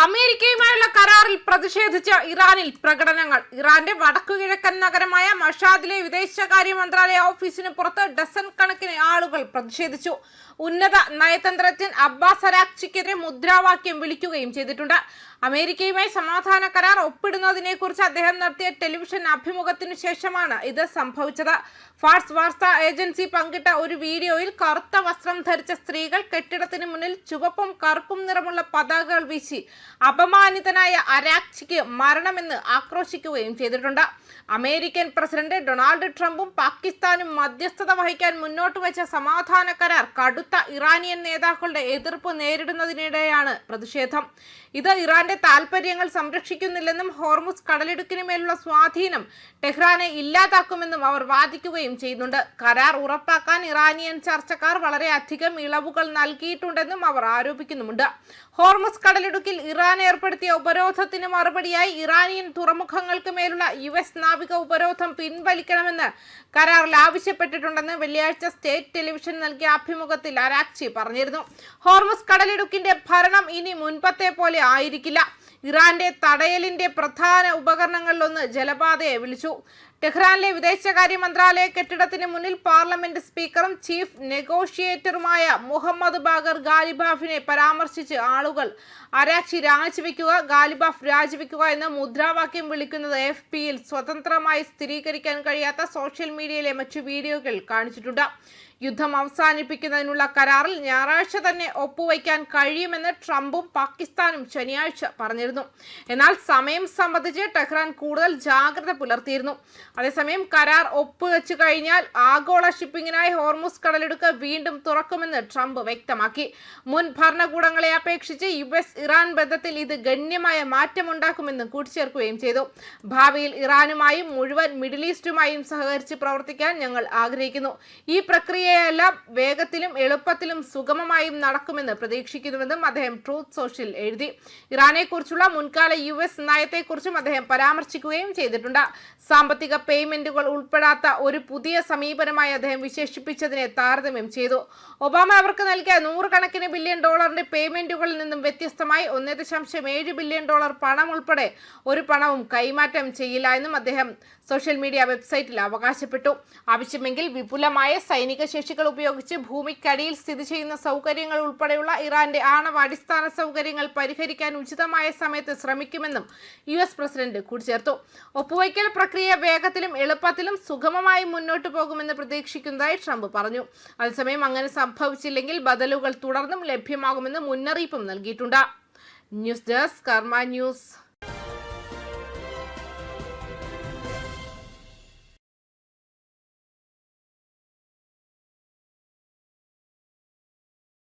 അമേരിക്കയുമായുള്ള കരാറിൽ പ്രതിഷേധിച്ച് ഇറാനിൽ പ്രകടനങ്ങൾ. ഇറാന്റെ വടക്കുകിഴക്കൻ നഗരമായ മഷാദിലെ വിദേശകാര്യ മന്ത്രാലയ ഓഫീസിന് പുറത്ത് ഡസൻ കണക്കിന് ആളുകൾ പ്രതിഷേധിച്ചു. ഉന്നത നയതന്ത്രജ്ഞൻ അബ്ബാസ് അരാക്ചിക്കെതിരെ മുദ്രാവാക്യം വിളിക്കുകയും ചെയ്തിട്ടുണ്ട്. അമേരിക്കയുമായി സമാധാന കരാർ ഒപ്പിടുന്നതിനെക്കുറിച്ച് അദ്ദേഹം നടത്തിയ ടെലിവിഷൻ അഭിമുഖത്തിനു ശേഷമാണ് ഇത് സംഭവിച്ചത്. ഫാർസ് വാർത്താ ഏജൻസി പങ്കിട്ട ഒരു വീഡിയോയിൽ കറുത്ത വസ്ത്രം ധരിച്ച സ്ത്രീകൾ കെട്ടിടത്തിന് മുന്നിൽ ചുവപ്പും കറുപ്പും നിറമുള്ള പതാകകൾ വീശി അപമാനിതനായ അരാക്ചിക്ക് മരണമെന്ന് ആക്രോശിക്കുകയും ചെയ്തിട്ടുണ്ട്. അമേരിക്കൻ പ്രസിഡന്റ് ഡൊണാൾഡ് ട്രംപും പാകിസ്ഥാനും മധ്യസ്ഥത വഹിക്കാൻ മുന്നോട്ട് വെച്ച സമാധാന കരാർ കടുത്ത ഇറാനിയൻ നേതാക്കളുടെ എതിർപ്പ് നേരിടുന്നതിനിടെയാണ് പ്രതിഷേധം. ഇത് ഇറാന്റെ താൽപര്യങ്ങൾ സംരക്ഷിക്കുന്നില്ലെന്നും ഹോർമുസ് കടലിടുക്കിന് മേലുള്ള സ്വാധീനം ടെഹ്റാനെ ഇല്ലാതാക്കുമെന്നും അവർ വാദിക്കുകയും ചെയ്യുന്നുണ്ട്. കരാർ ഉറപ്പാക്കാൻ ഇറാനിയൻ ചർച്ചക്കാർ വളരെയധികം ഇളവുകൾ നൽകിയിട്ടുണ്ടെന്നും അവർ ആരോപിക്കുന്നുമുണ്ട്. ഹോർമുസ് കടലിടുക്കിൽ ഇറാൻ ഏർപ്പെടുത്തിയ ഉപരോധത്തിന് മറുപടിയായി ഇറാനിയൻ തുറമുഖങ്ങൾക്ക് മേലുള്ള US നാവിക ഉപരോധം പിൻവലിക്കണമെന്ന് കരാറിൽ ആവശ്യപ്പെട്ടിട്ടുണ്ടെന്ന് വെള്ളിയാഴ്ച സ്റ്റേറ്റ് ടെലിവിഷൻ നൽകിയ അഭിമുഖത്തിൽ അരാക്ചി പറഞ്ഞിരുന്നു. ഹോർമുസ് കടലിടുക്കിന്റെ ഭരണം ഇനി മുൻപത്തെ പോലെ ആയിരിക്കില്ല. ഇറാന്റെ തടയലിന്റെ പ്രധാന ഉപകരണങ്ങളിലൊന്ന് ജലപാതയെ വിളിച്ചു. ടെഹ്റാനിലെ വിദേശകാര്യ മന്ത്രാലയ കെട്ടിടത്തിന് മുന്നിൽ പാർലമെന്റ് സ്പീക്കറും ചീഫ് നെഗോഷിയേറ്ററുമായ മുഹമ്മദ് ബാഗർ ഗാലിബാഫിനെ പരാമർശിച്ച് ആളുകൾ അരാക്ചി രാജിവെക്കുക, ഗാലിബാഫ് രാജിവെക്കുക എന്ന മുദ്രാവാക്യം വിളിക്കുന്നത് AFPയിൽ സ്വതന്ത്രമായി സ്ഥിരീകരിക്കാൻ കഴിയാത്ത സോഷ്യൽ മീഡിയയിലെ മറ്റു വീഡിയോകൾ കാണിച്ചിട്ടുണ്ട്. യുദ്ധം അവസാനിപ്പിക്കുന്നതിനുള്ള കരാറിൽ ഞായറാഴ്ച തന്നെ ഒപ്പുവയ്ക്കാൻ കഴിയുമെന്ന് ട്രംപും പാകിസ്ഥാനും ശനിയാഴ്ച പറഞ്ഞിരുന്നു. എന്നാൽ സമയം സംബന്ധിച്ച് ടെഹ്റാൻ കൂടുതൽ ജാഗ്രത പുലർത്തിയിരുന്നു. അതേസമയം കരാർ ഒപ്പുവെച്ചു കഴിഞ്ഞാൽ ആഗോള ഷിപ്പിംഗിനായി ഹോർമുസ് കടലിടുക്ക് വീണ്ടും തുറക്കുമെന്ന് ട്രംപ് വ്യക്തമാക്കി. മുൻ ഭരണകൂടങ്ങളെ അപേക്ഷിച്ച് US ഇറാൻ ബന്ധത്തിൽ ഇത് ഗണ്യമായ മാറ്റമുണ്ടാക്കുമെന്ന് കൂട്ടിച്ചേർക്കുകയും ചെയ്തു. ഭാവിയിൽ ഇറാനുമായും മുഴുവൻ മിഡിൽ ഈസ്റ്റുമായും സഹകരിച്ച് പ്രവർത്തിക്കാൻ ഞങ്ങൾ ആഗ്രഹിക്കുന്നു. ഈ പ്രക്രിയയെല്ലാം വേഗത്തിലും എളുപ്പത്തിലും സുഗമമായും നടക്കുമെന്ന് പ്രതീക്ഷിക്കുന്നുവെന്നും അദ്ദേഹം ട്രൂത്ത് സോഷ്യൽ എഴുതി. ഇറാനെ കുറിച്ചുള്ള മുൻകാല US നയത്തെക്കുറിച്ചും അദ്ദേഹം പരാമർശിക്കുകയും ചെയ്തിട്ടുണ്ട്. സാമ്പത്തിക പേയ്മെന്റുകൾ ഉൾപ്പെടാത്ത ഒരു പുതിയ സമീപനമായി അദ്ദേഹം വിശേഷിപ്പിച്ചതിനെ താരതമ്യം ചെയ്തു. ഒബാമ അവർക്ക് നൽകിയ $100 ബില്യൺ പേയ്മെന്റുകളിൽ നിന്നും വ്യത്യസ്തമായി $1.7 ബില്യൺ പണം ഉൾപ്പെടെ ഒരു പണവും കൈമാറ്റം ചെയ്യില്ല എന്നും അദ്ദേഹം സോഷ്യൽ മീഡിയ വെബ്സൈറ്റിൽ അവകാശപ്പെട്ടു. ആവശ്യമെങ്കിൽ വിപുലമായ സൈനിക ശേഷികൾ ഉപയോഗിച്ച് ഭൂമിക്കടിയിൽ സ്ഥിതി ചെയ്യുന്ന സൗകര്യങ്ങൾ ഉൾപ്പെടെയുള്ള ഇറാന്റെ ആണവ അടിസ്ഥാന സൗകര്യങ്ങൾ പരിഹരിക്കാൻ ഉചിതമായ സമയത്ത് ശ്രമിക്കുമെന്നും US പ്രസിഡന്റ് കൂട്ടിച്ചേർത്തു. ഒപ്പുവയ്ക്കൽ പ്രക്രിയ വേഗത്തിലും എളുപ്പത്തിലും സുഗമമായി മുന്നോട്ട് പോകുമെന്ന് പ്രതീക്ഷിക്കുന്നതായി ട്രംപ് പറഞ്ഞു. അതേസമയം അങ്ങനെ സംഭവിച്ചില്ലെങ്കിൽ ബദലുകൾ തുടർന്നും ലഭ്യമാകുമെന്ന് മുന്നറിയിപ്പും നൽകിയിട്ടുണ്ട്. ന്യൂസ് ഡെസ്ക് കർമ്മ ന്യൂസ്.